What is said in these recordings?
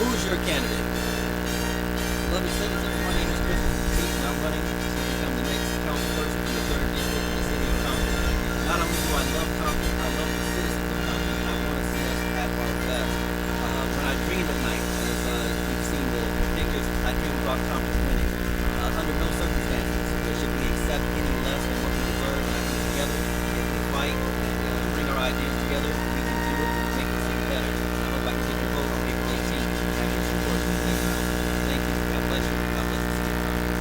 Who's your candidate? Beloved citizens, my name is Christopher Petit, and I'm running to become the next council person for the 3rd District in the city of Compton. Not only do I love Compton, I love the citizens of Compton, and I want to see us at our best. When I dream at night, as you've seen the pictures, I dream about Compton winning. Under no circumstances should we accept any less than what we deserve, and I think together, if we fight and bring our ideas together, we can do it and make the city better. I hope I can get your vote on April 18th and have your support for the next council. Thank you. God bless you. God bless the city of Compton.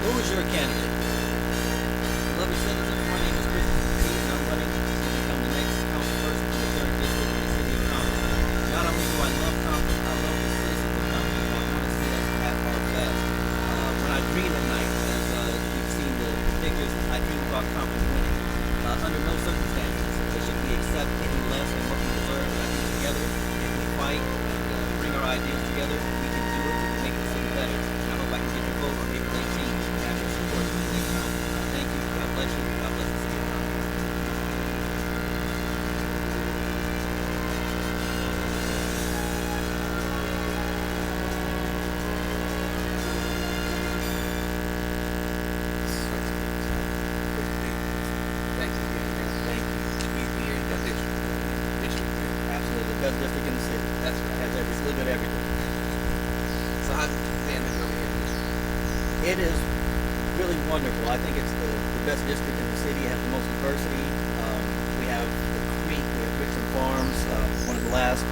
Who's your candidate? Beloved citizens, my name is Christopher Petit, and I'm running to become the next council person for the 3rd District in the city of Compton. Not only do I love Compton, I love the citizens of Compton, and I want to see us at our best. When I dream at night, as you've seen the pictures, I dream about Compton winning. Under no circumstances should we accept any less than what we deserve, and I think together, if we fight and bring our ideas together, we can do it and make the city better. And I hope I can get your vote on April 18th and have your support for the next council. Thank you. God bless you. God bless the city of Compton. Thank you. Thank you. We here in that district. Absolutely. The best district in the city. That's right. Has every little bit of everything. So how's it stand over here in the district? It is really wonderful. I think it's the best district in the city. It has the most diversity. We have the creek, we have Richland Farms, one of the last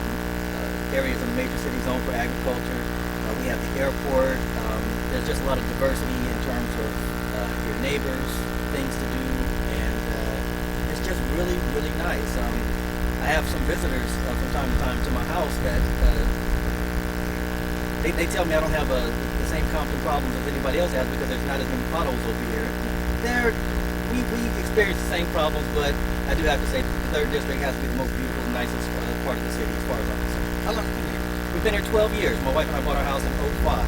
areas in the major city zone for agriculture. We have the airport. There's just a lot of diversity in terms of your neighbors, things to do, and it's just really, really nice. I have some visitors from time to time to my house that they tell me I don't have the same Compton problems as anybody else has because there's not as many potholes over here. We experience the same problems, but I do have to say the 3rd District has to be the most beautiful and nicest part of the city as far as I'm concerned. How long have you been here? We've been here 12 years. My wife and I bought our house in '05.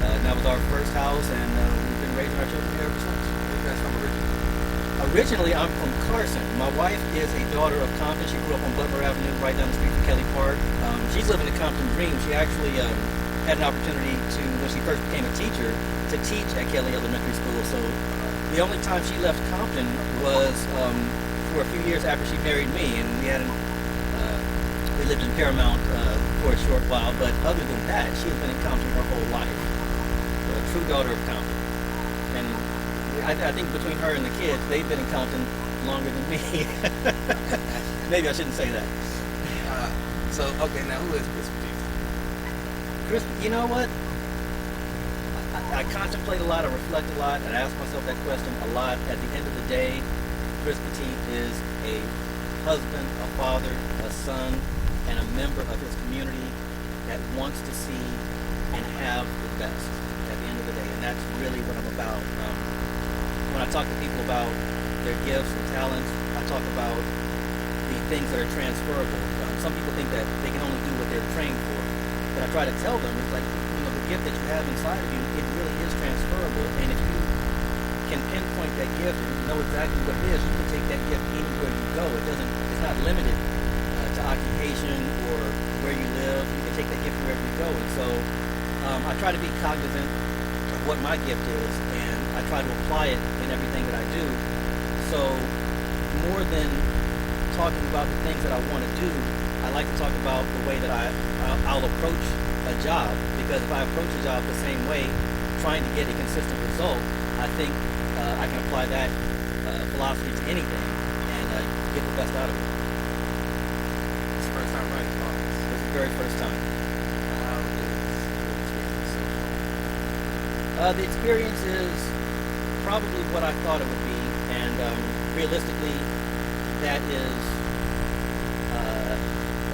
And that was our first house, and we've been raising our children here ever since. Where you guys from originally? Originally, I'm from Carson. My wife is a daughter of Compton. She grew up on Butler Avenue, right down the street from Kelly Park. She's living the Compton dream. She actually had an opportunity to, when she first became a teacher, to teach at Kelly Elementary School. So the only time she left Compton was for a few years after she married me, and we lived in Paramount for a short while. But other than that, she has been in Compton her whole life. A true daughter of Compton. And I think between her and the kids, they've been in Compton longer than me. Maybe I shouldn't say that. Okay, now who is Chris Petit? Chris, you know what? I contemplate a lot, I reflect a lot, and I ask myself that question a lot. At the end of the day, Chris Petit is a husband, a father, a son, and a member of his community that wants to see and have the best at the end of the day. And that's really what I'm about. When I talk to people about their gifts and talents, I talk about the things that are transferable. Some people think that they can only do what they're trained for. But I try to tell them, it's like, the gift that you have inside of you, it really is transferable. And if you can pinpoint that gift and know exactly what it is, you can take that gift anywhere you go. It's not limited to occupation or where you live. You can take that gift wherever you go. And so I try to be cognizant of what my gift is, and I try to apply it in everything that I do. So more than talking about the things that I want to do, I like to talk about the way that I'll approach a job, because if I approach a job the same way, trying to get a consistent result, I think I can apply that philosophy to anything and get the best out of it. It's the first time running for office. It's the very first time. How is your experience so far? The experience is probably what I thought it would be, and realistically, that is,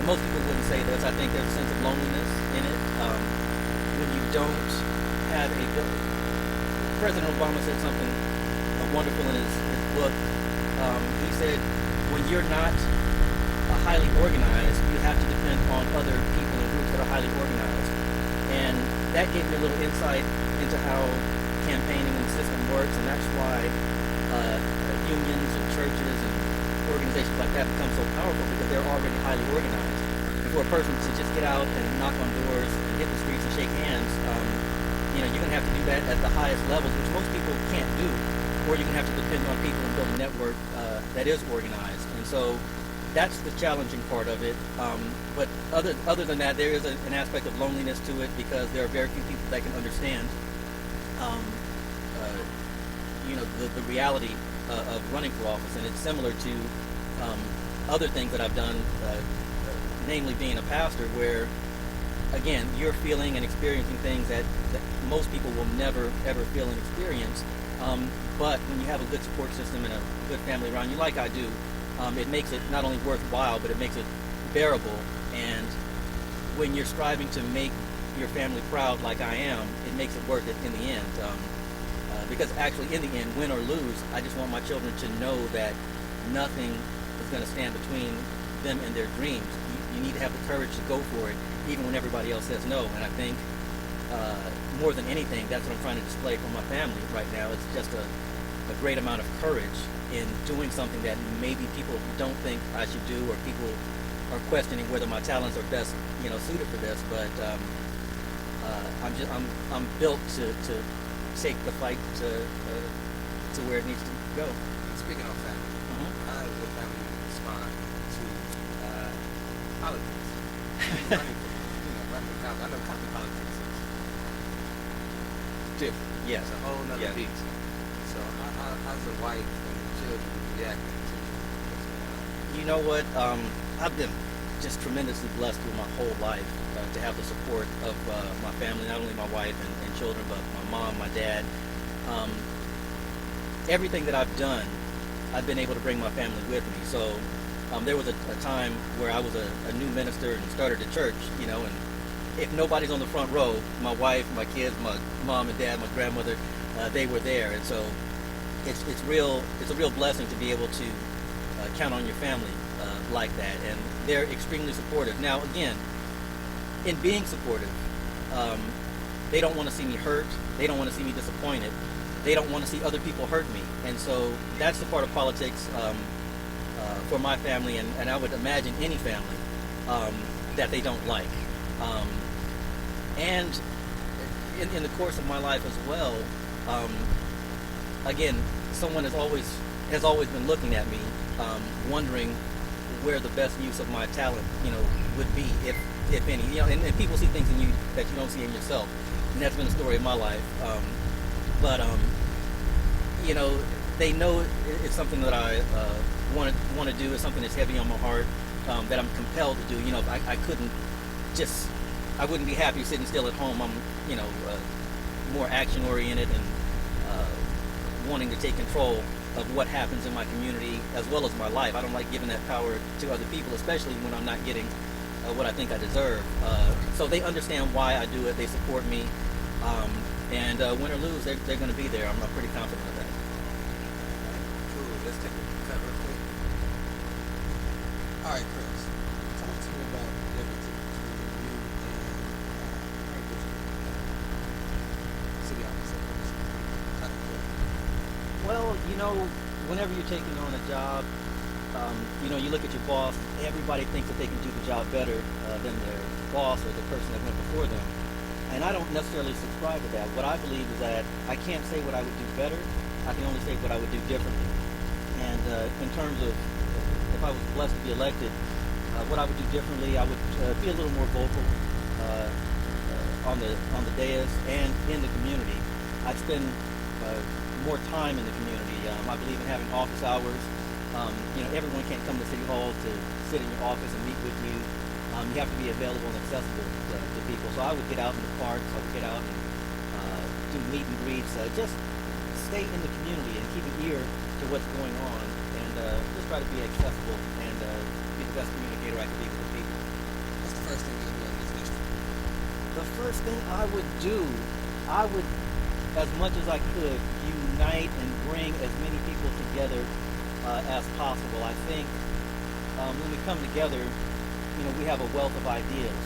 most people wouldn't say this. I think there's a sense of loneliness in it. When you don't have President Obama said something wonderful in his book. He said, when you're not highly organized, you have to depend on other people and groups that are highly organized. And that gave me a little insight into how campaigning and the system works, and that's why unions and churches and organizations like that become so powerful, because they're already highly organized. And for a person to just get out and knock on doors and hit the streets and shake hands, you're going to have to do that at the highest levels, which most people can't do, or you're going to have to depend on people and build a network that is organized. And so that's the challenging part of it. But other than that, there is an aspect of loneliness to it, because there are very few people that can understand the reality of running for office. And it's similar to other things that I've done, namely being a pastor, where again, you're feeling and experiencing things that most people will never ever feel and experience. But when you have a good support system and a good family around you, like I do, it makes it not only worthwhile, but it makes it bearable. And when you're striving to make your family proud, like I am, it makes it worth it in the end. Because actually, in the end, win or lose, I just want my children to know that nothing is going to stand between them and their dreams. You need to have the courage to go for it, even when everybody else says no. And I think more than anything, that's what I'm trying to display for my family right now. It's just a great amount of courage in doing something that maybe people don't think I should do, or people are questioning whether my talents are best, suited for this. But I'm built to take the fight to where it needs to go. Speaking of family, how does your family respond to politics? Running for, I know county politics is different. Yes. It's a whole nother beast. So how's the wife and the children reacting to what's going on? You know what? I've been just tremendously blessed through my whole life to have the support of my family, not only my wife and children, but my mom, my dad. Everything that I've done, I've been able to bring my family with me. So there was a time where I was a new minister and started a church, and if nobody's on the front row, my wife, my kids, my mom and dad, my grandmother, they were there. And so it's a real blessing to be able to count on your family like that, and they're extremely supportive. Now again, in being supportive, they don't want to see me hurt, they don't want to see me disappointed, they don't want to see other people hurt me. And so that's the part of politics for my family, and I would imagine any family that they don't like. And in the course of my life as well, again, someone has always been looking at me, wondering where the best use of my talent, would be, if any. And people see things in you that you don't see in yourself, and that's been the story of my life. But they know it's something that I want to do. It's something that's heavy on my heart, that I'm compelled to do. If I wouldn't be happy sitting still at home. I'm, more action oriented and wanting to take control of what happens in my community as well as my life. I don't like giving that power to other people, especially when I'm not getting what I think I deserve. So they understand why I do it. They support me, and win or lose, they're going to be there. I'm pretty confident of that. Cool. Let's take a cut real quick. All right, Chris. Talk to me about liberty between you and city officer. Well, whenever you're taking on a job, you look at your boss. Everybody thinks that they can do the job better than their boss or the person that went before them. And I don't necessarily subscribe to that. What I believe is that I can't say what I would do better. I can only say what I would do differently. And in terms of if I was blessed to be elected, what I would do differently, I would be a little more vocal on the dais and in the community. I'd spend more time in the community. I believe in having office hours. Everyone can't come to City Hall to sit in your office and meet with you. You have to be available and accessible to people. So I would get out in the parks. I would get out and do meet and greets. Just stay in the community and keep an ear to what's going on, and just try to be accessible and be the best communicator I can be with the people. What's the first thing you do in this district? The first thing I would do, I would, as much as I could, unite and bring as many as possible. I think when we come together, we have a wealth of ideas.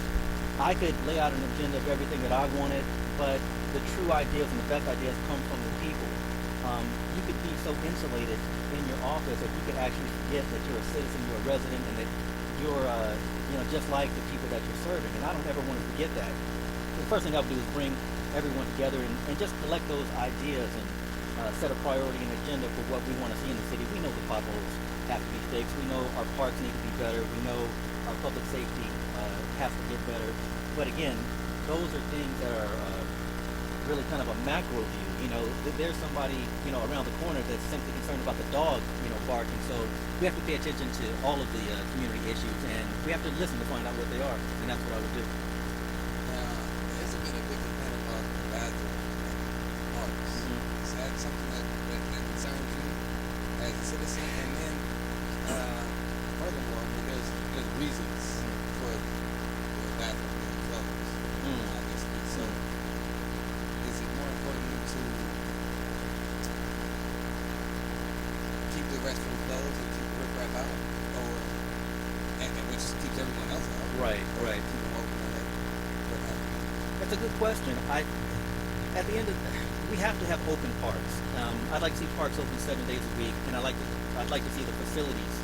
I could lay out an agenda of everything that I wanted, but the true ideas and the best ideas come from the people. You could be so insulated in your office if you could actually forget that you're a citizen, you're a resident, and that you're, just like the people that you're serving. And I don't ever want to forget that. The first thing I would do is bring everyone together and just collect those ideas and set a priority and agenda for what we want to see in the city. We know the potholes have to be fixed. We know our parks need to be better. We know our public safety has to get better. But again, those are things that are really kind of a macro view. There's somebody, around the corner that's simply concerned about the dog, barking. So we have to pay attention to all of the community issues, and we have to listen to find out what they are. And that's what I would do. Now, there's been a big complaint about the bathroom and parks. Is that something that concerns you as a citizen? And then, furthermore, there's reasons for the bathroom being closed, obviously. So, is it more important to keep the restroom closed and keep the riprap out, or and which keeps everyone else out? Right. Keep them open and let what happens? That's a good question. At the end of we have to have open parks. I'd like to see parks open 7 days a week, and I'd like to see the facilities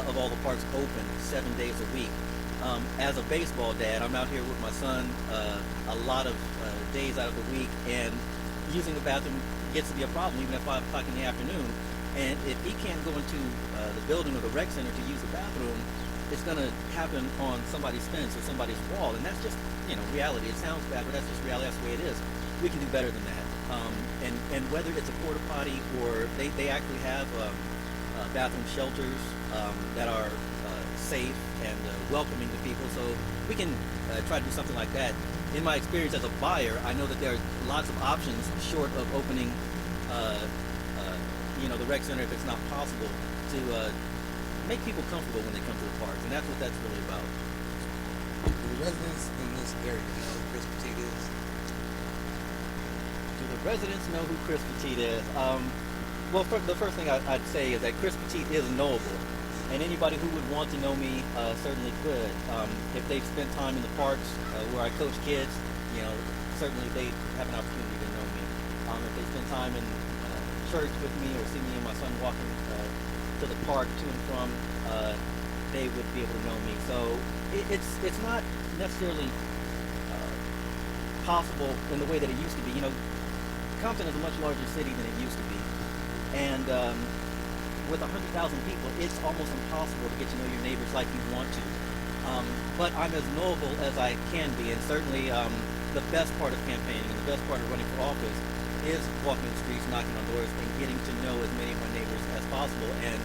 of all the parks open 7 days a week. As a baseball dad, I'm out here with my son a lot of days out of the week, and using the bathroom gets to be a problem even at 5 o'clock in the afternoon. And if he can't go into the building or the rec center to use the bathroom, it's going to happen on somebody's fence or somebody's wall. And that's just, reality. It sounds bad, but that's just reality. That's the way it is. We can do better than that. And whether it's a porta potty or they actually have bathroom shelters that are safe and welcoming to people, so we can try to do something like that. In my experience as a buyer, I know that there are lots of options short of opening the rec center if it's not possible, to make people comfortable when they come to the parks, and that's what that's really about. Do the residents in this area know who Chris Petit is? Do the residents know who Chris Petit is? Well, the first thing I'd say is that Chris Petit is knowable, and anybody who would want to know me certainly could. If they've spent time in the parks where I coach kids, certainly they have an opportunity to know me. If they spend time in church with me or see me and my son walking to the park to and from, they would be able to know me. So it's not necessarily possible in the way that it used to be. Compton is a much larger city than it used to be, and with 100,000 people, it's almost impossible to get to know your neighbors like you want to. But I'm as knowable as I can be, and certainly the best part of campaigning and the best part of running for office is walking the streets, knocking on doors, and getting to know as many of my neighbors as possible. And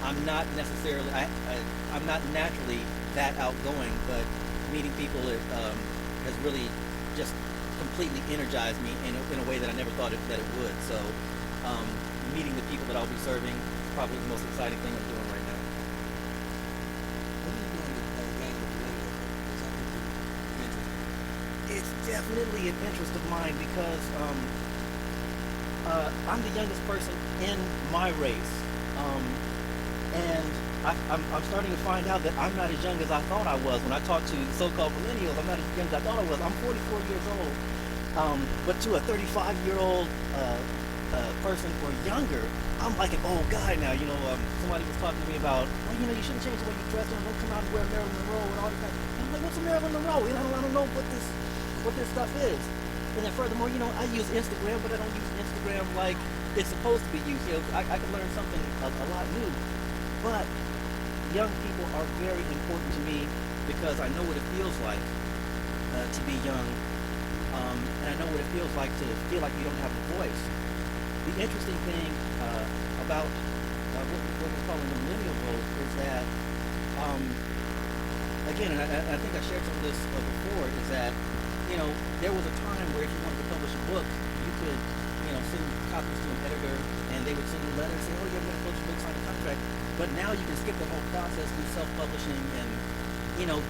I'm not necessarily, I'm not naturally that outgoing, but meeting people has really just completely energized me in a way that I never thought that it would. So meeting the people that I'll be serving is probably the most exciting thing I'm doing right now. What are you doing to gain the millennial? Is that what you're interested in? It's definitely an interest of mine because I'm the youngest person in my race, and I'm starting to find out that I'm not as young as I thought I was. When I talk to so-called millennials, I'm not as young as I thought I was. I'm 44 years old, but to a 35-year-old person or younger, I'm like an old guy now. Somebody was talking to me about, you shouldn't change the way you dress, and don't come out and wear Marilyn Monroe and all this kind of stuff. I'm like, what's a Marilyn Monroe? I don't know what this stuff is. And then furthermore, I use Instagram, but I don't use Instagram like it's supposed to be used. I can learn something a lot new. But young people are very important to me because I know what it feels like to be young, and I know what it feels like to feel like you don't have a voice. The interesting thing about what we're calling the millennial vote is that, again, and I think I shared some of this before, is that there was a time where if you wanted to publish a book, you could, send copies to an editor, and they would send you a letter and say, oh, yeah, we're going to publish a book, sign a contract. But now you can skip the whole process, do self-publishing, and,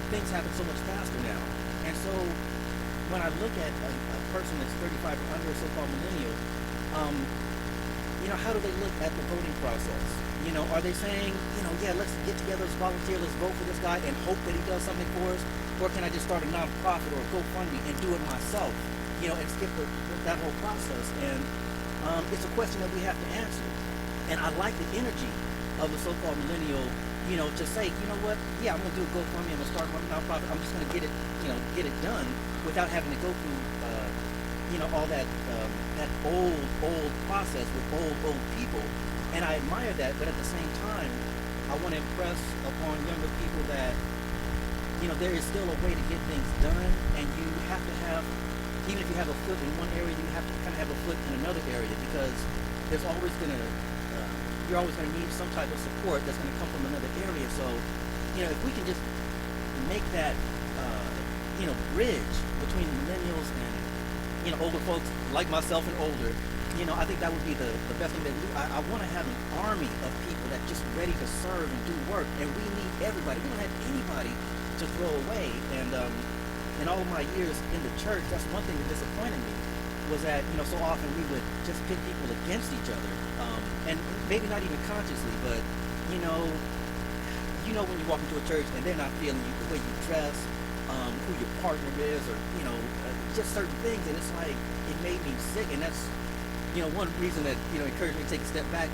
things happen so much faster now. And so when I look at a person that's 35 or under, a so-called millennial, how do they look at the voting process? Are they saying, yeah, let's get together, let's volunteer, let's vote for this guy and hope that he does something for us? Or can I just start a nonprofit or a GoFundMe and do it myself, and skip that whole process? And it's a question that we have to answer. And I like the energy of the so-called millennial, to say, what, yeah, I'm going to do a GoFundMe, I'm going to start my nonprofit, I'm just going to get it done without having to go through, all that old process with old people. And I admire that, but at the same time, I want to impress upon younger people that, there is still a way to get things done, and you have to have, even if you have a foot in one area, you have to kind of have a foot in another area, because there's always going to, you're always going to need some type of support that's going to come from another area. So, if we can just make that, bridge between millennials and, older folks like myself and older, I think that would be the best thing that I want to have an army of people that just ready to serve and do work, and we need everybody. We don't have anybody to throw away. And in all of my years in the church, that's one thing that disappointed me, was that so often we would just pit people against each other, and maybe not even consciously, but when you walk into a church and they're not feeling you, the way you dress, who your partner is, or just certain things, and it's like it made me sick. And that's one reason that encouraged me to take a step back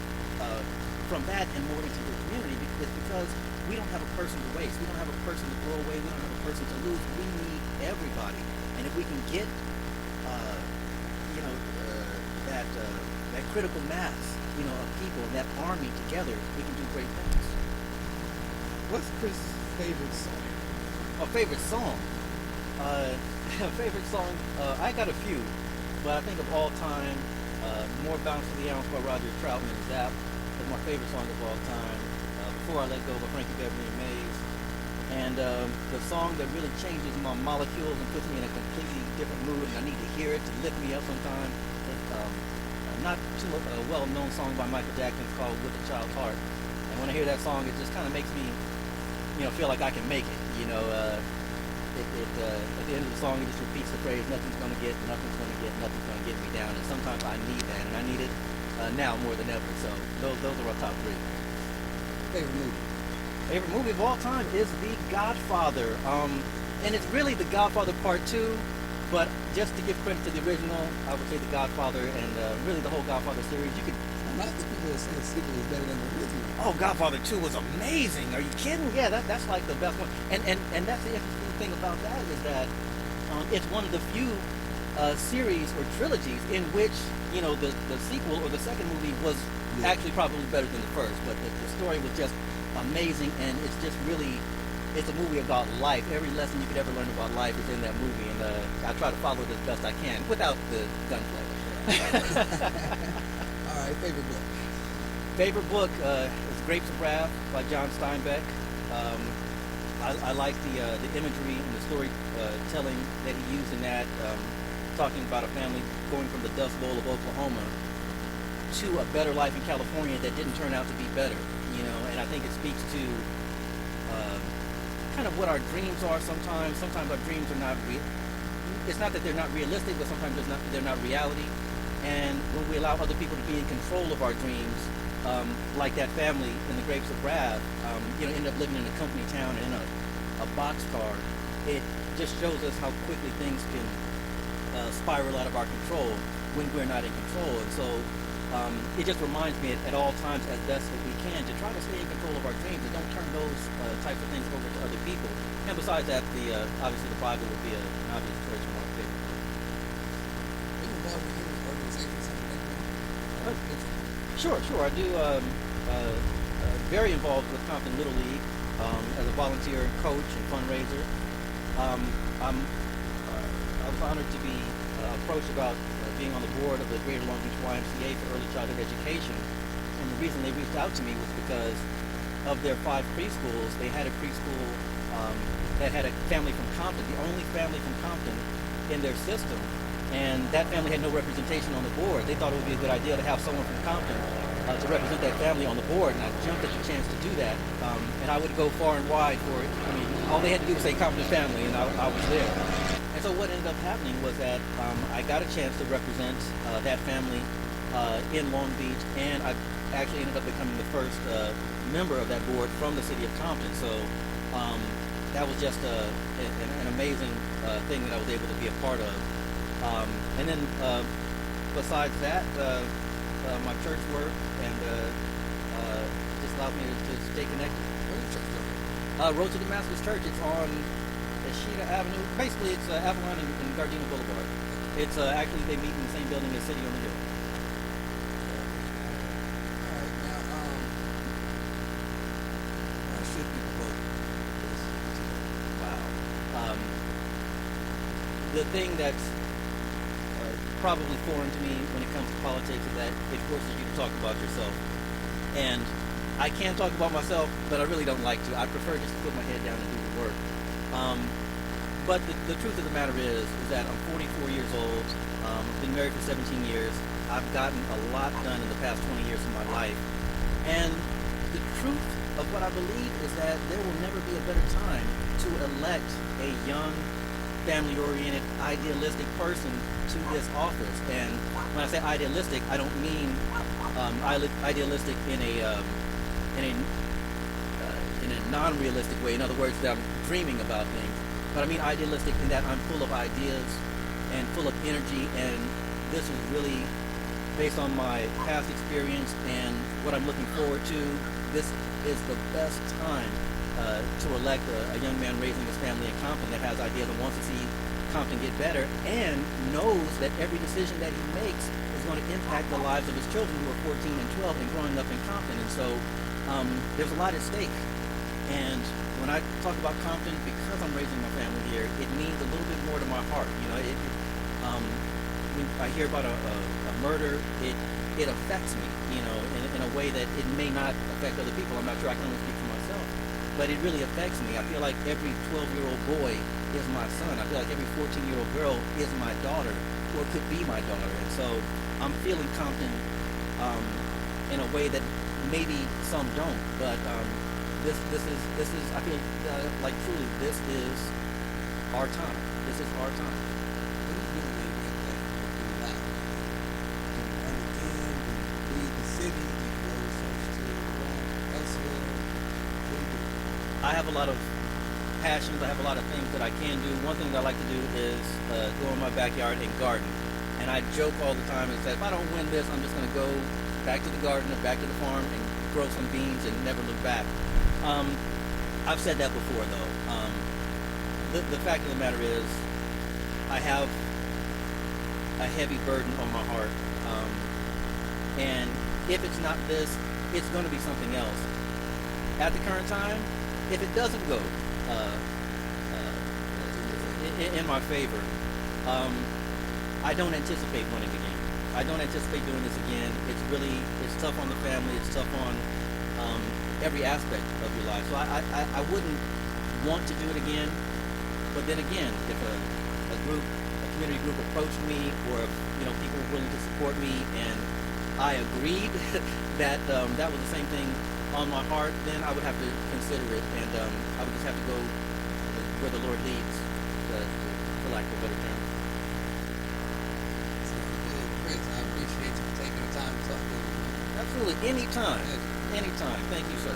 from that and more into the community, is because we don't have a person to waste, we don't have a person to throw away, we don't have a person to lose. We need everybody, and if we can get that critical mass of people and that army together, we can do great things. What's Chris' favorite song? A favorite song? I got a few, but I think of all time, More Bounce to the Ounce by Roger Troutman is my favorite song of all time. Before I Let Go by Frankie Beverly and Mays. And the song that really changes my molecules and puts me in a completely different mood, and I need to hear it to lift me up sometimes. It's not too well-known song by Michael Jackson. It's called With a Child's Heart. And when I hear that song, it just kind of makes me, feel like I can make it. At the end of the song, it just repeats the phrase, nothing's going to get me down. And sometimes I need that, and I need it now more than ever. So those are our top three. Favorite movie? Favorite movie of all time is The Godfather. And it's really The Godfather Part 2, but just to give credit to the original, I would say The Godfather, and really the whole Godfather series. You could. A lot of the people that say the sequel is better than the original. Oh, Godfather 2 was amazing. Are you kidding? Yeah, that's like the best one. And that's the interesting thing about that, is that it's one of the few series or trilogies in which the sequel or the second movie was actually probably better than the first, but the story was just amazing, and it's just really, it's a movie about life. Every lesson you could ever learn about life is in that movie, and I try to follow it as best I can without the gunplay. All right, favorite book? Favorite book is Grapes of Wrath by John Steinbeck. I like the imagery and the storytelling that he used in that, talking about a family going from the Dust Bowl of Oklahoma to a better life in California that didn't turn out to be better, and I think it speaks to kind of what our dreams are sometimes. Sometimes our dreams are not it's not that they're not realistic, but sometimes they're not reality. And when we allow other people to be in control of our dreams, like that family in the Grapes of Wrath, end up living in a company town in a boxcar, it just shows us how quickly things can spiral out of our control when we're not in control. And so it just reminds me at all times, as best as we can, to try to stay in control of our dreams and don't turn those types of things over to other people. And besides that, obviously the Bible would be an obvious choice for my favorite book. Are you involved with any organizations? Sure. I do. Very involved with Compton Little League as a volunteer coach and fundraiser. I was honored to be approached about being on the board of the Greater Long Beach YMCA for early childhood education. And the reason they reached out to me was because of their 5 preschools. They had a preschool that had a family from Compton, the only family from Compton in their system. And that family had no representation on the board. They thought it would be a good idea to have someone from Compton to represent that family on the board, and I jumped at the chance to do that. And I would go far and wide for it. I mean, all they had to do was say Compton family, and I was there. And so what ended up happening was that I got a chance to represent that family in Long Beach, and I actually ended up becoming the first member of that board from the city of Compton. So um, that was just an amazing thing that I was able to be a part of. And then besides that, my church work and just allowed me to stay connected. Where is church going? Road to Damascus Church. It's on Ashita Avenue. Basically, it's Avalon and Gardena Boulevard. It's actually they meet in the same building as City on the Hill. All right, now, why should people vote for this particular? Wow. The thing that's probably foreign to me when it comes to politics is that it forces you to talk about yourself. And I can talk about myself, but I really don't like to. I prefer just to put my head down and do the work. But the truth of the matter is that I'm 44 years old. I've been married for 17 years. I've gotten a lot done in the past 20 years of my life. And the truth of what I believe is that there will never be a better time to elect a young, family-oriented, idealistic person to this office. And when I say idealistic, I don't mean idealistic in a non-realistic way. In other words, that I'm dreaming about things. But I mean idealistic in that I'm full of ideas and full of energy, and this is really based on my past experience and what I'm looking forward to. This is the best time to elect a young man raising his family in Compton that has ideas and wants to see Compton get better, and knows that every decision that he makes is going to impact the lives of his children who are 14 and 12 and growing up in Compton. And so there's a lot at stake. And when I talk about Compton, because I'm raising my family here, it means a little bit more to my heart. You know, when I hear about a murder, it affects me, you know, in a way that it may not affect other people. I'm not sure, I can only speak for myself. But it really affects me. I feel like every 12-year-old boy is my son. I feel like every 14-year-old girl is my daughter, or could be my daughter. And so I'm feeling Compton in a way that maybe some don't. But this is I feel like truly this is our time. This is our time. What do you do when you get that? Do you not? Do you run again? Do you leave the city? Do you go search to run elsewhere? What do you do? I have a lot of passions. I have a lot of things that I can do. One thing that I like to do is go in my backyard and garden. And I joke all the time and say, if I don't win this, I'm just going to go back to the garden or back to the farm and grow some beans and never look back. I've said that before, though. The fact of the matter is, I have a heavy burden on my heart. And if it's not this, it's going to be something else. At the current time, if it doesn't go in my favor, I don't anticipate winning again. I don't anticipate doing this again. It's tough on the family. It's tough on every aspect of your life. So I wouldn't want to do it again. But then again, if a community group approached me, or if people were willing to support me, and I agreed that that was the same thing on my heart, then I would have to consider it, and I would just have to go where the Lord leads, for lack of a better term. Sounds good, Chris. I appreciate you taking the time to talk to me. Absolutely, anytime. Anytime. Thank you, sir.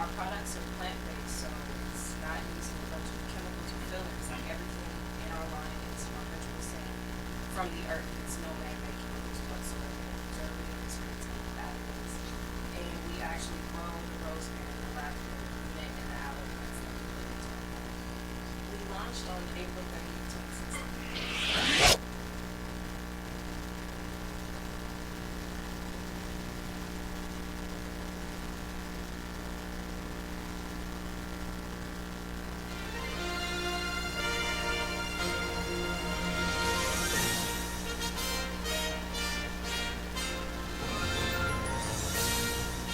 our products are plant-based, so it's not using a bunch of chemicals or fillers. Like everything in our line is 100% from the earth. It's no man-made chemicals whatsoever, preservatives, creatine, additives. And we actually grow the rosemary, the lavender, the mint, and the aloe vera that we put into our product. We launched on April 30th, 2016.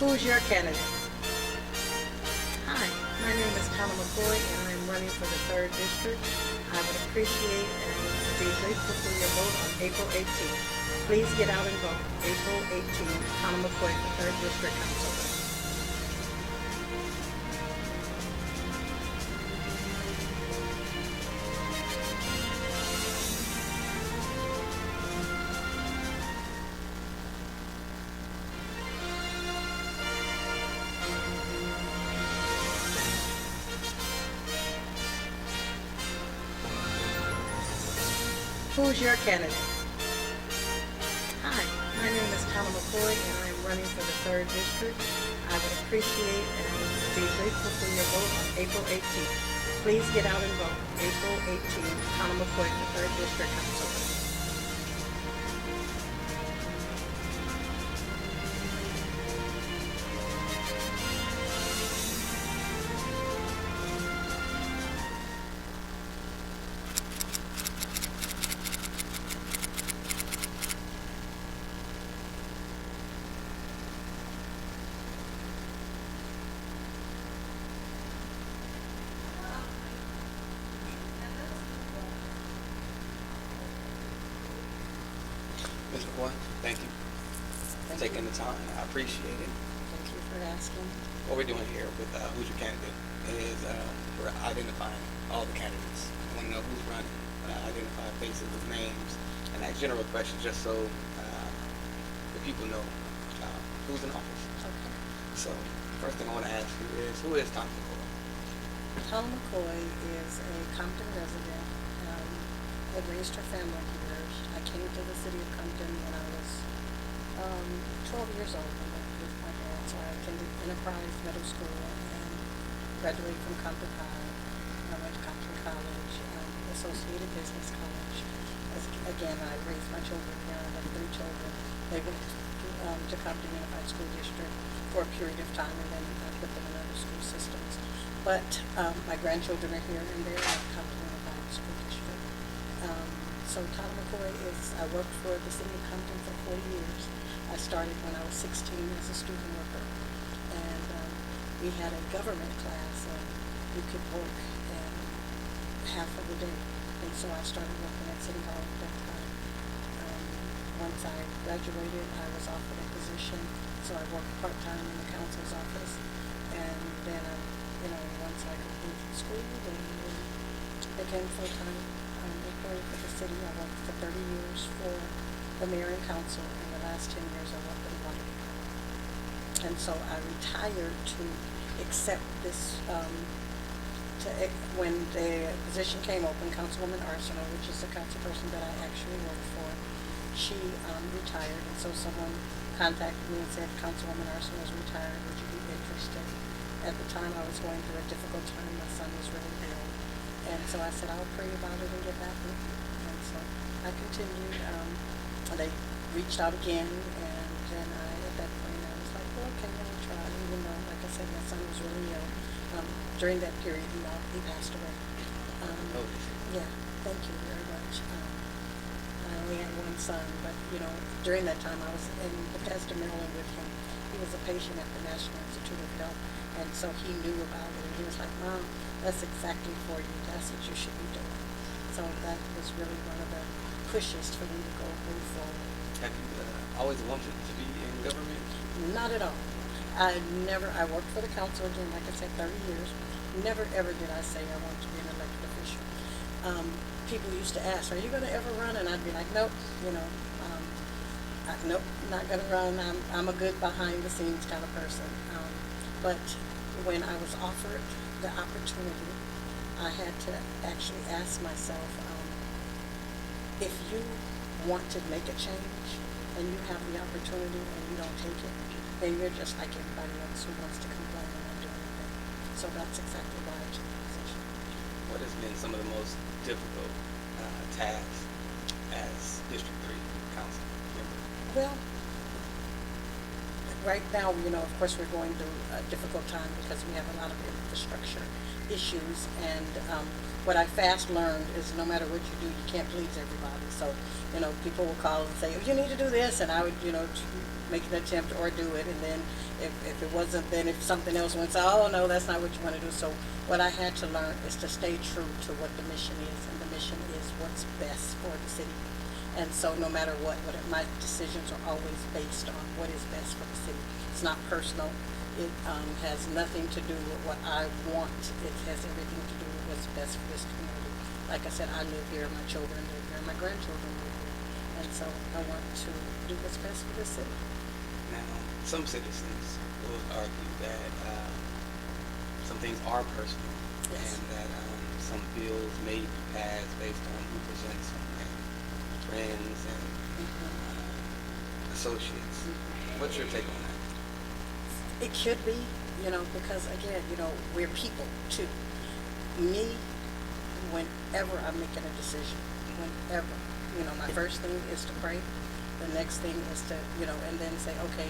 Who's your candidate? Hi, my name is Tyler McCoy and I'm running for the 3rd District. I would appreciate and be grateful for your vote on April 18th. Please get out and vote. April 18th, Tyler McCoy for 3rd District Council. Who's your candidate? Hi, my name is Tyler McCoy and I'm running for the 3rd District. I would appreciate and be grateful for your vote on April 18th. Please get out and vote. April 18th, Tyler McCoy for 3rd District Council. Ms. McCoy, thank you for taking the time. I appreciate it. Thank you for asking. What we're doing here with Who's Your Candidate is we're identifying all the candidates. I want to know who's running, identify faces with names, and ask general questions just so the people know who's in office. Okay. So, first thing I want to ask you is, who is Tom McCoy? Tyler McCoy is a Compton resident. Had raised her family here. I came to the city of Compton when I was 12 years old. I lived with my parents. I attended Enterprise Middle School and graduated from Compton High. I went to Compton College, Associated Business College. Again, I raised my children here. I have 3 children. They went to Compton Unified School District for a period of time, and then I put them in other school systems. But my grandchildren are here, and they're at Compton Unified School District. So Tyler McCoy I worked for the city of Compton for 40 years. I started when I was 16 as a student worker. And we had a government class and we could work half of the day. And so I started working at City Hall at that time. Once I graduated, I was offered a position. So I worked part-time in the council's office. And then, once I completed school, then became full-time employee for the city. I worked for 30 years for the mayor and council, and the last 10 years I worked for the water department. And so I retired to accept this, when the position came open, Councilwoman Arsenault, which is the council person that I actually work for, she retired, and so someone contacted me and said, Councilwoman Arsenault is retired, would you be interested? At the time I was going through a difficult time, my son was really ill. And so I said, I'll pray about it and get back with you. And so I continued. They reached out again, and then at that point, I was like, well, okay, let me try. Even though, like I said, my son was really ill. During that period, he passed away. Yeah, thank you very much. I only had one son, but, during that time, I was in Bethesda, Maryland with him. He was a patient at the National Institute of Health, and so he knew about it. And he was like, Mom, that's exactly for you. That's what you should be doing. So that was really one of the pushes for me to move forward. Have you always wanted to be in government? Not at all. I worked for the council again, like I said, 30 years. Never ever did I say I want to be an elected official. People used to ask, are you going to ever run? And I'd be like, nope, nope, not going to run. I'm a good behind the scenes kind of person. But when I was offered the opportunity, I had to actually ask myself, if you want to make a change and you have the opportunity and you don't take it, then you're just like everybody else who wants to complain and not do anything. So that's exactly why I took the position. What has been some of the most difficult tasks as District 3 council member? Well, right now, of course, we're going through a difficult time because we have a lot of infrastructure issues. And what I fast learned is no matter what you do, you can't please everybody. So, people will call and say, oh, you need to do this. And I would, make an attempt or do it. And then if it wasn't, then if something else went, oh, no, that's not what you want to do. So what I had to learn is to stay true to what the mission is. And the mission is what's best for the city. And so no matter what, my decisions are always based on what is best for the city. It's not personal. It has nothing to do with what I want. It has everything to do with what's best for this community. Like I said, I live here, my children live here, my grandchildren live here. And so I want to do what's best for this city. Now, some citizens will argue that some things are personal, Yes. and that some bills may be passed based on who presents them, and friends and associates. What's your take on that? It could be, because again, we're people too. Me, whenever I'm making a decision, whenever, my first thing is to pray. The next thing is to, and then say, okay,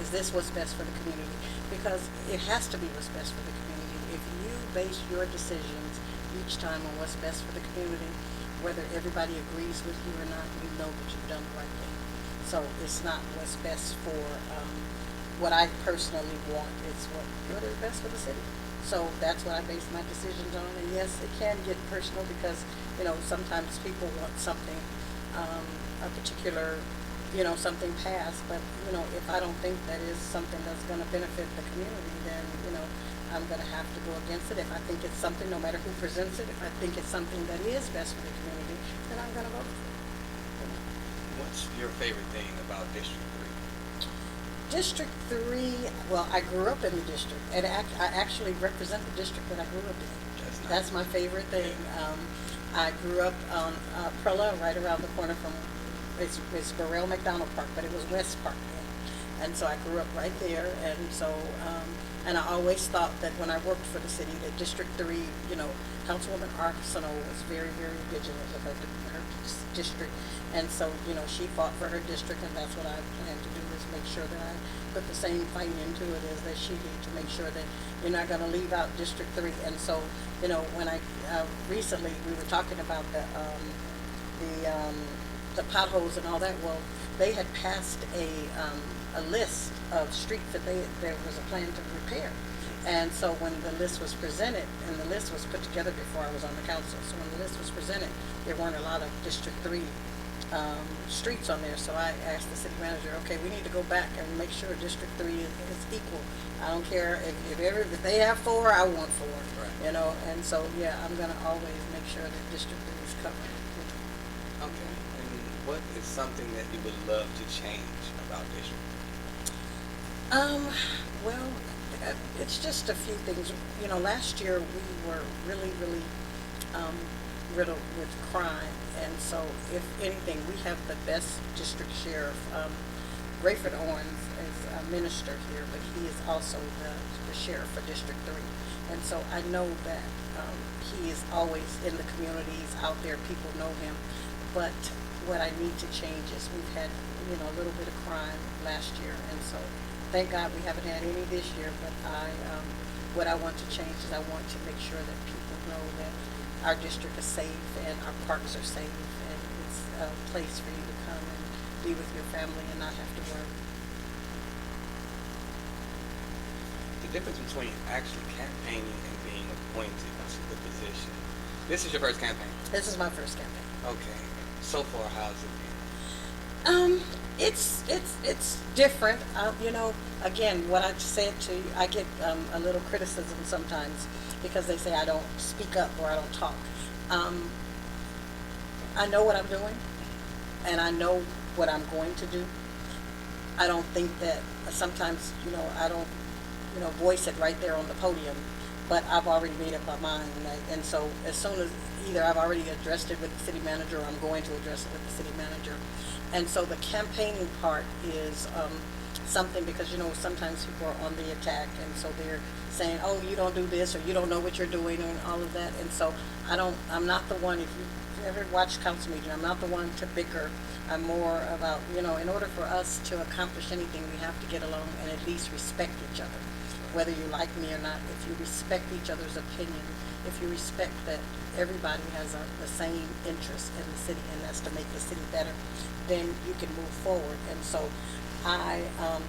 is this what's best for the community? Because it has to be what's best for the community. If you base your decisions each time on what's best for the community, whether everybody agrees with you or not, you know that you've done the right thing. So it's not what's best for, what I personally want, it's what is best for the city. So that's what I base my decisions on. And yes, it can get personal because, sometimes people want something, a particular, something passed. But, if I don't think that is something that's going to benefit the community, then, I'm going to have to go against it. If I think it's something, no matter who presents it, if I think it's something that is best for the community, then I'm going to vote for it. What's your favorite thing about District 3? District 3, well, I grew up in the district, and I actually represent the district that I grew up in. That's nice. That's my favorite thing. I grew up on Prella, right around the corner from, it's Burrell McDonald Park, but it was West Park then. And so I grew up right there, and so, and I always thought that when I worked for the city, that District 3, Councilwoman Arsenault was very, very vigilant of her district. And so, she fought for her district, and that's what I plan to do, is make sure that I put the same fight into it as that she did, to make sure that you're not going to leave out District 3. And so, when I, recently, we were talking about the potholes and all that. Well, they had passed a list of streets that there was a plan to repair. And so when the list was presented, and the list was put together before I was on the council, so when the list was presented, there weren't a lot of District 3 streets on there. So I asked the city manager, okay, we need to go back and make sure District 3 is equal. I don't care if they have 4, I want 4. Right. And so yeah, I'm gonna always make sure that District 3 is covered. Okay. And what is something that you would love to change about District 3? Well, it's just a few things. Last year we were really, really riddled with crime, and so if anything, we have the best district sheriff. Rayford Owens is a minister here, but he is also the sheriff for District 3. And so I know that he is always in the communities out there. People know him. But what I need to change is we've had, a little bit of crime last year. And so thank God we haven't had any this year. But what I want to change is I want to make sure that people know that our district is safe and our parks are safe. And it's a place for you to come and be with your family and not have to worry. The difference between actually campaigning and being appointed to the position. This is your first campaign? This is my first campaign. Okay. So far, how's it been? It's different. Again, what I said to you, I get a little criticism sometimes because they say I don't speak up or I don't talk. I know what I'm doing, and I know what I'm going to do. I don't think that sometimes, I don't, voice it right there on the podium, but I've already made up my mind, and so as soon as either I've already addressed it with the city manager, or I'm going to address it with the city manager. And so the campaigning part is something, because sometimes people are on the attack, and so they're saying, oh, you don't do this, or you don't know what you're doing, and all of that. And so I'm not the one, if you ever watch council meeting, I'm not the one to bicker. I'm more about, in order for us to accomplish anything, we have to get along and at least respect each other. Whether you like me or not, if you respect each other's opinion, if you respect that everybody has the same interest in the city, and that's to make the city better, then you can move forward. And so I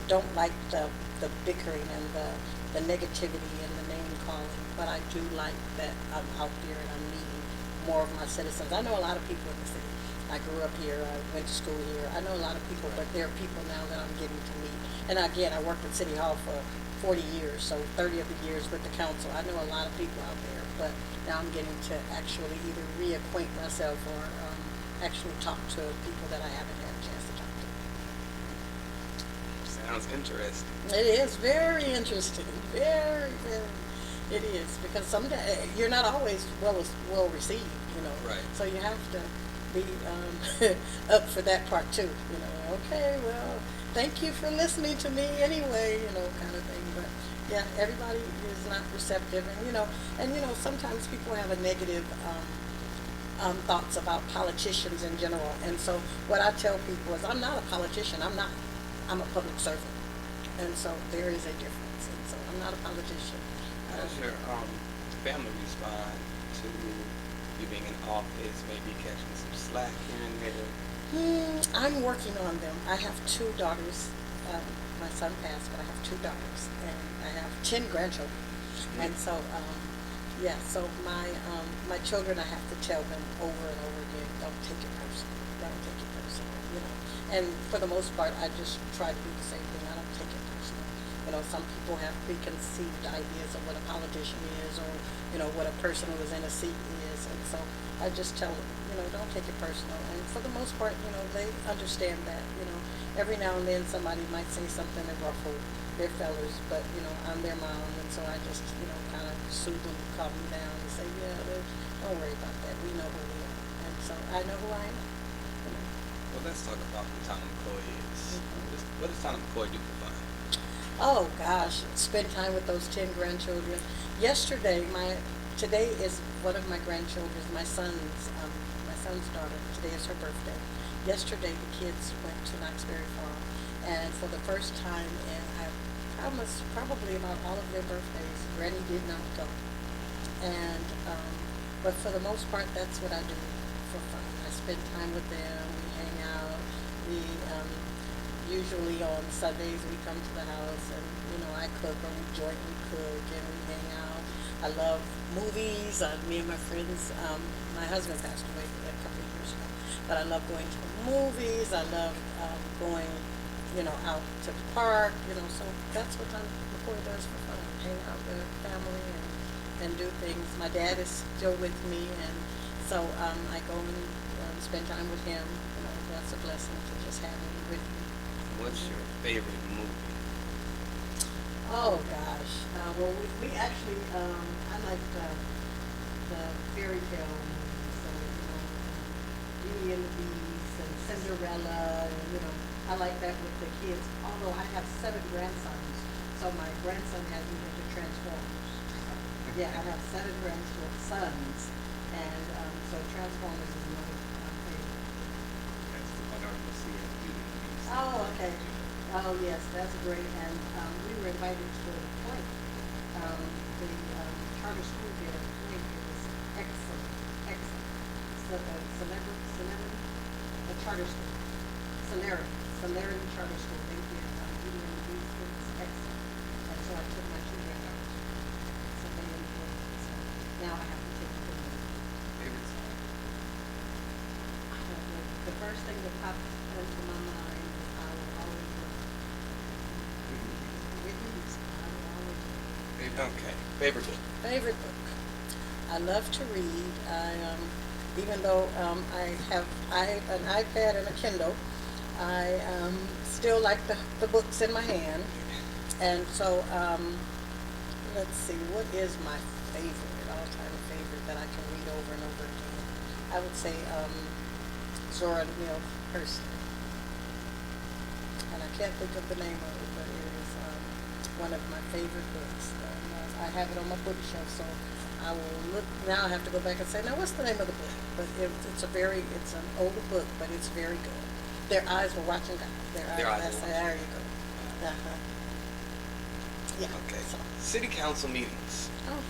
don't like the bickering and the negativity and the name calling, but I do like that I'm out there and I'm meeting more of my citizens. I know a lot of people in the city. I grew up here, I went to school here. I know a lot of people, but there are people now that I'm getting to meet. And again, I worked at City Hall for 40 years, so 30 of the years with the council. I know a lot of people out there, but now I'm getting to actually either reacquaint myself or actually talk to people that I haven't had a chance to talk to. Sounds interesting. It is very interesting, very, very. It is, because sometimes you're not always well received, Right. So you have to be up for that part too. Okay, well, thank you for listening to me anyway, kind of thing. But yeah, everybody is not receptive, and sometimes people have a negative thoughts about politicians in general. And so what I tell people is, I'm not a politician. I'm a public servant, and so there is a difference. And so I'm not a politician. How does your family respond to you being in office, maybe catching some slack here and there? I'm working on them. I have 2 daughters. My son passed, but I have 2 daughters, and I have 10 grandchildren. And so, so my children, I have to tell them over and over again, don't take it personal. Don't take it personal. And for the most part, I just try to do the same thing. I don't take it personal. Some people have preconceived ideas of what a politician is, or what a person who is in a seat is, and so I just tell them, don't take it personal. And for the most part, they understand that. Every now and then somebody might say something that ruffle their feathers, but I'm their mom, and so I just kind of soothe them, calm them down, and say, don't worry about that. We know who we are, and so I know who I am. Well, let's talk about what Tana McCoy is. What does Tana McCoy do for fun? Oh gosh, spend time with those 10 grandchildren. Today is one of my grandchildren's, my son's daughter. Today is her birthday. Yesterday the kids went to Knoxberry Farm, and for the first time in probably about all of their birthdays, Granny did not go. And but for the most part, that's what I do for fun. I spend time with them. We hang out. We usually on Sundays we come to the house, and I cook, or we jointly cook, and we hang out. I love movies. Me and my friends, my husband passed away a couple of years ago, but I love going to the movies. I love going out to the park, so that's what McCoy does for fun. Hang out with family and do things. My dad is still with me, and so I go and spend time with him. That's a blessing to just have him with me. What's your favorite movie? Oh gosh. Well, we actually I like the fairy tale movies, so Beauty and the Beast and Cinderella, and I like that with the kids. Although I have 7 grandsons, so my grandson has me into Transformers. Yeah, I have 7 grandsons, and so Transformers is my favorite. That's the one I want to see at Beauty and the Beast. Oh, okay. Oh, yes, that's great. And we were invited to a play. The charter school did a play. It was excellent, excellent. Celebrity, the charter school. Celerity Charter School. They did Beauty and the Beast. It was excellent. And so I took my 2 granddaughters. So they enjoyed it. So now I have to take them to the movie. Favorite song? The first thing that popped into my mind is I Will Always Love You. Whitney Houston, I Will Always Love You. Okay. Favorite book? Favorite book. I love to read. Even though I have an iPad and a Kindle, I still like the books in my hand. And so let's see, what is my favorite, all-time favorite that I can read over and over again? I would say, Zora Neale Hurston. And I can't think of the name of it, but it is, one of my favorite books. I have it on my bookshelf, so I will look, now I have to go back and say, now what's the name of the book? But it's an older book, but it's very good. Their eyes were watching God. Their eyes were watching. There you go. Uh-huh. Yeah. Okay. So. City council meetings. Oh.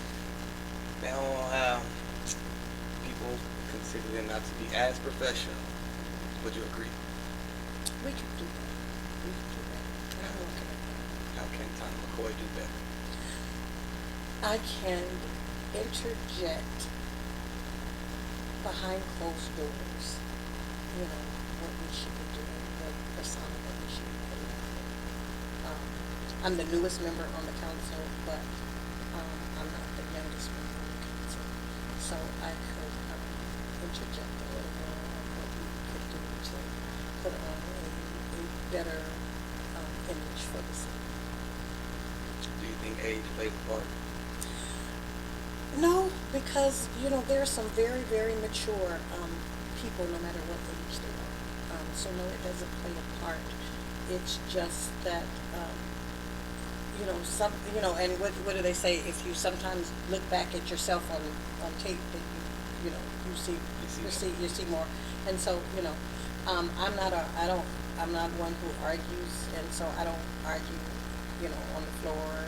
Now, people consider them not to be as professional. Would you agree? We could do that. We could do that. I'm looking at that. How can Tom McCoy do better? I can interject behind closed doors, you know, what we should be doing, the persona that we should be putting out there. I'm the newest member on the council, but I'm not the youngest member on the council. So I could interject a little more on what we could do to put on a better image for the city. Do you think age plays a part? No, because, you know, there are some very, very mature people, no matter what age they are. So no, it doesn't play a part. It's just that, you know, and what do they say? If you sometimes look back at yourself on tape, that you know, you see more. And so, you know, I'm not one who argues, and so I don't argue, you know, on the floor.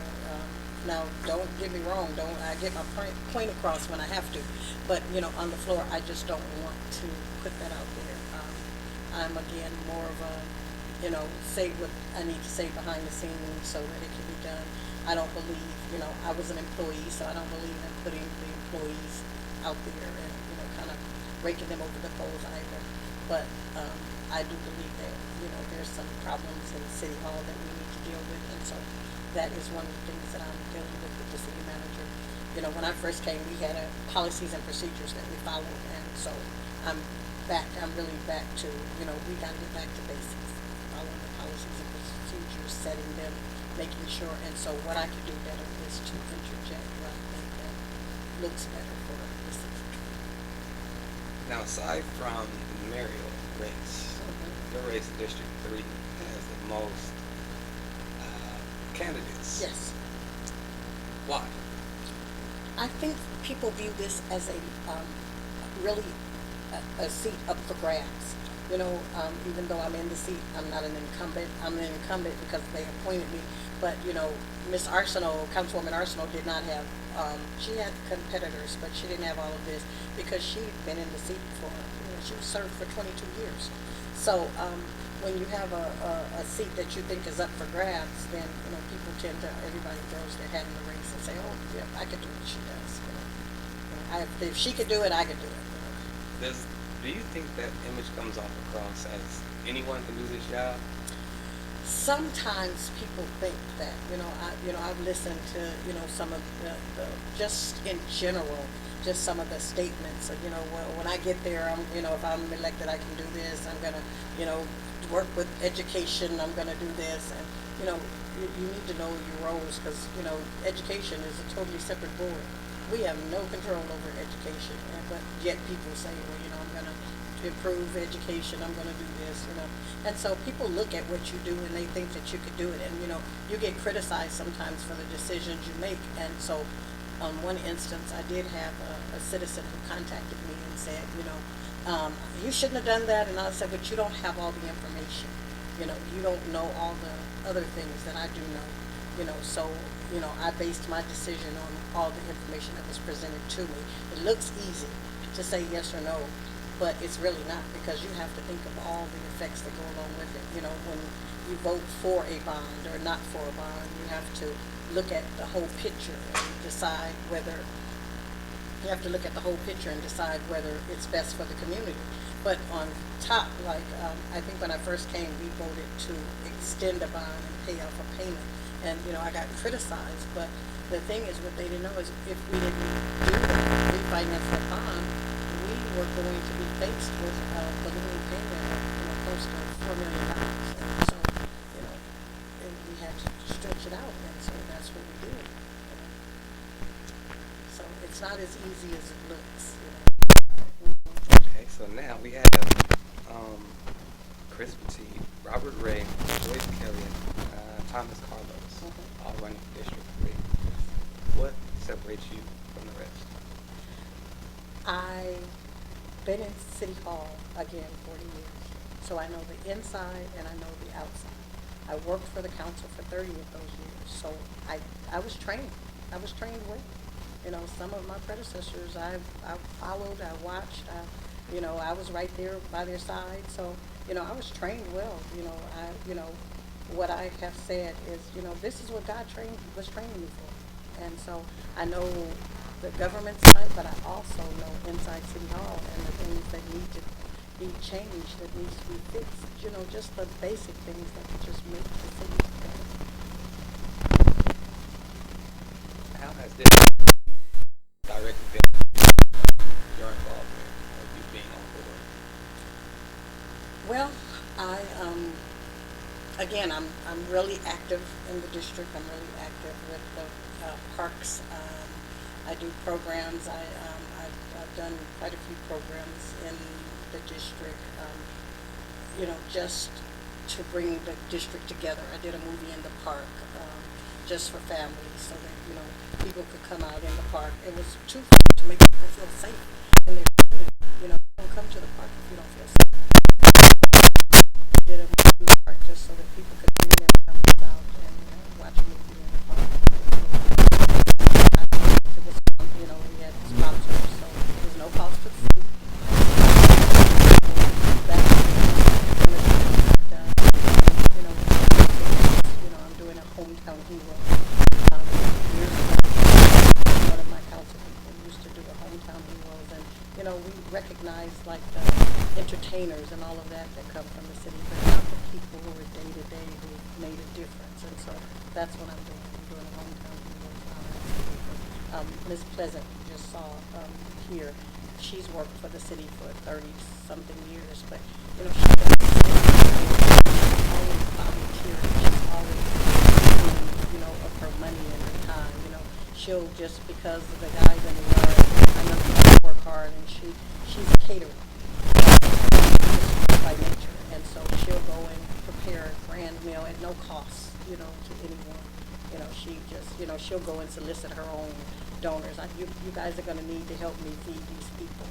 Now, don't get me wrong, I get my point across when I have to, but, you know, on the floor, I just don't want to put that out there. I'm, again, more of a, you know, say what I need to say behind the scenes so that it can be done. I don't believe, you know, I was an employee, so I don't believe in putting the employees out there and, you know, kind of raking them over the coals either. But I do believe that, you know, there's some problems in City Hall that we need to deal with, and so that is one of the things that I'm dealing with the city manager. You know, when I first came, we had policies and procedures that we followed, and so I'm really back to, you know, we gotta get back to basics, following the policies and procedures, setting them, making sure, and so what I could do better is to interject what I think that looks better for the city. Now, aside from the mayoral race, your race in District 3 has the most candidates. Yes. Why? I think people view this as a really a seat up for grabs. You know, even though I'm in the seat, I'm not an incumbent. I'm an incumbent because they appointed me. But, you know, Miss Arsenal, Councilwoman Arsenal, did not have, she had competitors, but she didn't have all of this because she'd been in the seat for, you know, she was served for 22 years. So, when you have a seat that you think is up for grabs, then, you know, people tend to, everybody throws their hat in the race and say, oh, yeah, I could do what she does. If she could do it, I could do it. You know? Do you think that image comes off across as anyone can do this job? Sometimes people think that, I've listened to, you know, some of the just in general, just some of the statements of, you know, well, when I get there, if I'm elected, I can do this. I'm gonna, you know, work with education. I'm gonna do this, and you know, you need to know your roles because, you know, education is a totally separate board. We have no control over education, but yet people say, well, you know, I'm gonna improve education. I'm gonna do this, you know, and so people look at what you do and they think that you could do it, and you know, you get criticized sometimes for the decisions you make, and so. On one instance, I did have a citizen who contacted me and said, you know, you shouldn't have done that. And I said, but you don't have all the information. You know, you don't know all the other things that I do know. You know, so, you know, I based my decision on all the information that was presented to me. It looks easy to say yes or no, but it's really not, because you have to think of all the effects that go along with it. You know, when you vote for a bond or not for a bond, you have to look at the whole picture and decide whether it's best for the community. But on top, like, I think when I first came, we voted to extend a bond and pay off a payment. And, you know, I got criticized, but the thing is, what they didn't know is if we didn't do that, refinance that bond, we were going to be faced with a balloon payment of, you know, close to $4 million. And so, you know, we had to stretch it out, and so that's what we did. You know. not as easy as it looks, you know. Okay, so now we have Chris Petit, Robert Ray, Joyce Kelly, and Thomas Carlos, all running District 3. What separates you from the rest? I've been in City Hall, again, 40 years, so I know the inside and I know the outside. I worked for the council for 30 of those years, so I was trained. I was trained well. You know, some of my predecessors I followed, I watched, I was right there by their side, so, I was trained well. What I have said is, this is what God was training me for. And so I know the government side, but I also know inside City Hall and the things that need to be changed, that needs to be fixed, just the basic things that could just make the city better. How has this directly been your involvement of you being on board? Well, again, I'm really active in the district. I'm really active with the parks. I do programs. I've done quite a few programs in the district, just to bring the district together. I did a movie in the park, just for families, so that, people could come out in the park. It was twofold, to make people feel safe in their community. Don't come to the park if you don't feel safe. Did a movie in the park just so that people could bring their families out and watch a movie in the park. It was, we had sponsors, so there was no cost for food. I'm doing a hometown hero. Years ago, one of my council people used to do a hometown heroes, and we recognize like the entertainers and all of that come from the city, but not the people who are day to day who made a difference. And so that's what I'm doing. I'm doing a hometown heroes. Ms. Pleasant, you just saw here. She's worked for the city for 30-something years, but she's always volunteering. She's always giving, of her money and her time. She'll just because of the guys in the yard, I know she work hard, and she's a caterer by nature, and so she'll go and prepare a grand meal at no cost, to anyone. She just, she'll go and solicit her own donors. You guys are going to need to help me feed these people.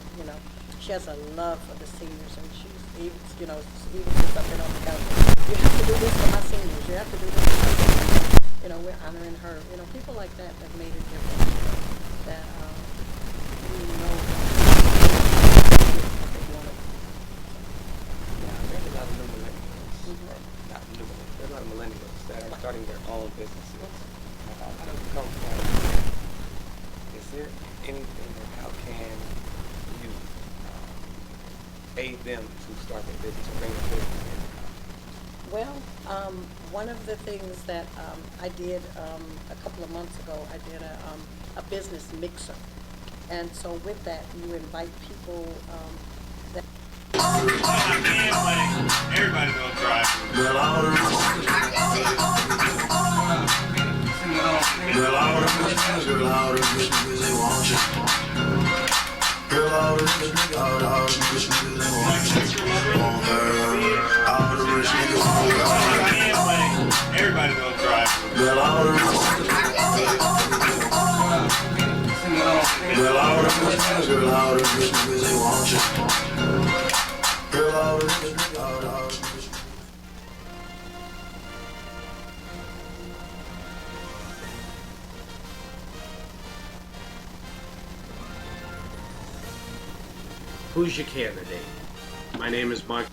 She has a love for the seniors, and she's even just up there on the couch. You have to do this for my seniors. You have to do this for my seniors. We're honoring her. People like that have made a difference. That we know what they want to do. Yeah, there's a lot of new millennials, or not new millennials, there's a lot of millennials that are starting their own businesses. How does it come from? Is there anything, or how can you aid them to start their business or bring their business in? Well, one of the things that I did a couple of months ago, I did a business mixer. And so with that, you invite people that... Everybody's gonna try. Girl, all the bitches, they want you. Girl, all the bitches, they want you. Want her, all the rich niggas want her. Everybody's gonna try. Girl, all the bitches, they want you. Girl, all the bitches, all the bitches. Who's your candidate? My name is Mike.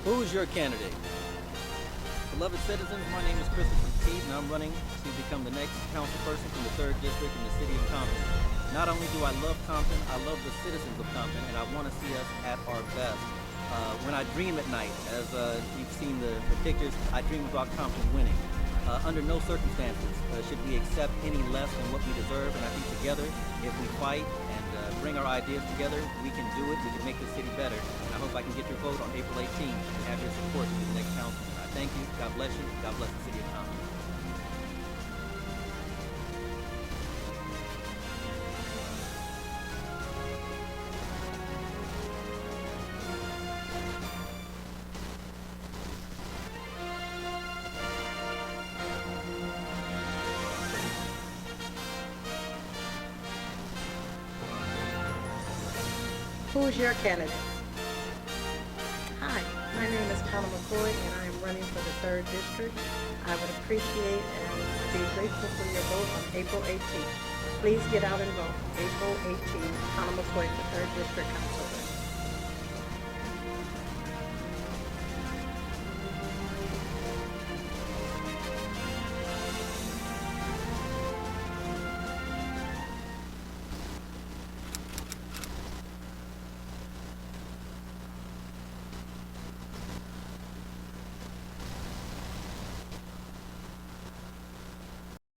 Who's your candidate? Beloved citizens, my name is Christopher Petit, and I'm running to become the next councilperson from the 3rd District in the city of Compton. Not only do I love Compton, I love the citizens of Compton, and I want to see us at our best. When I dream at night, as you've seen the pictures, I dream about Compton winning. Under no circumstances should we accept any less than what we deserve, and I think together, if we fight and bring our ideas together, we can do it, we can make this city better. And I hope I can get your vote on April 18th and have your support to be the next councilman. I thank you, God bless you, God bless the city of Compton. Who's your candidate? Hi, my name is Paula McCoy and I am running for the 3rd District. I would appreciate and be grateful for your vote on April 18th. Please get out and vote. April 18th, Paula McCoy for 3rd District Councilman.